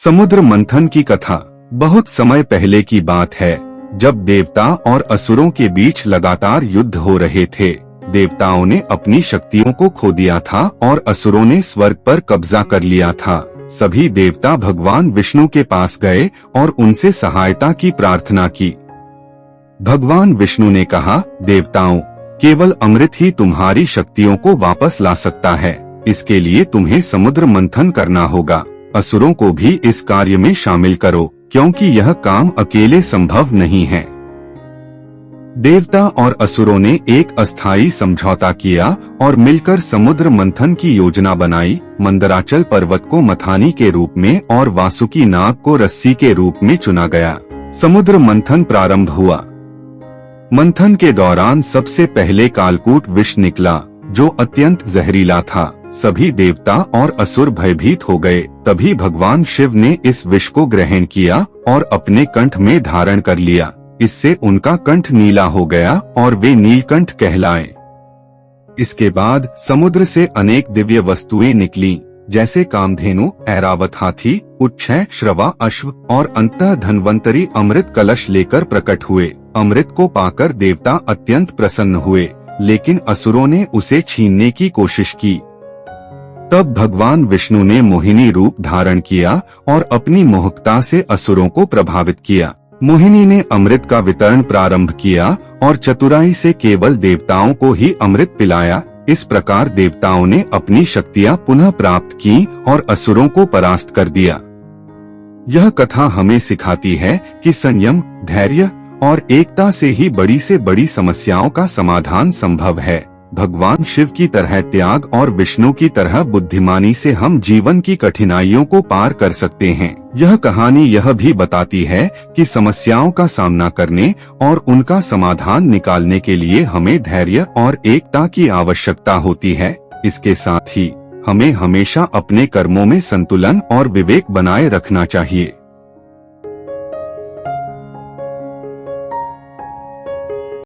समुद्र मंथन की कथा बहुत समय पहले की बात है, जब देवता और असुरों के बीच लगातार युद्ध हो रहे थे। देवताओं ने अपनी शक्तियों को खो दिया था और असुरों ने स्वर्ग पर कब्जा कर लिया था। सभी देवता भगवान विष्णु के पास गए और उनसे सहायता की प्रार्थना की। भगवान विष्णु ने कहा, देवताओं, केवल अमृत ही तुम्हारी शक्तियों को वापस ला सकता है। इसके लिए तुम्हें समुद्र मंथन करना होगा। असुरों को भी इस कार्य में शामिल करो, क्योंकि यह काम अकेले संभव नहीं है। देवता और असुरों ने एक अस्थायी समझौता किया और मिलकर समुद्र मंथन की योजना बनाई। मंदराचल पर्वत को मथानी के रूप में और वासुकी नाग को रस्सी के रूप में चुना गया। समुद्र मंथन प्रारंभ हुआ। मंथन के दौरान सबसे पहले कालकूट विष निकला, जो अत्यंत जहरीला था। सभी देवता और असुर भयभीत हो गए। तभी भगवान शिव ने इस विष को ग्रहण किया और अपने कंठ में धारण कर लिया। इससे उनका कंठ नीला हो गया और वे नीलकंठ कहलाए। इसके बाद समुद्र से अनेक दिव्य वस्तुएं निकलीं, जैसे कामधेनु, ऐरावत हाथी, उच्छय, श्रवा अश्व और अंतः धन्वंतरी अमृत कलश लेकर प्रकट हुए। अमृत को पाकर देवता अत्यंत प्रसन्न हुए, लेकिन असुरों ने उसे छीनने की कोशिश की। तब भगवान विष्णु ने मोहिनी रूप धारण किया और अपनी मोहकता से असुरों को प्रभावित किया। मोहिनी ने अमृत का वितरण प्रारंभ किया और चतुराई से केवल देवताओं को ही अमृत पिलाया। इस प्रकार देवताओं ने अपनी शक्तियां पुनः प्राप्त की और असुरों को परास्त कर दिया। यह कथा हमें सिखाती है कि संयम, धैर्य और एकता से ही बड़ी से बड़ी समस्याओं का समाधान संभव है। भगवान शिव की तरह त्याग और विष्णु की तरह बुद्धिमानी से हम जीवन की कठिनाइयों को पार कर सकते हैं। यह कहानी यह भी बताती है कि समस्याओं का सामना करने और उनका समाधान निकालने के लिए हमें धैर्य और एकता की आवश्यकता होती है। इसके साथ ही हमें हमेशा अपने कर्मों में संतुलन और विवेक बनाए रखना चाहिए।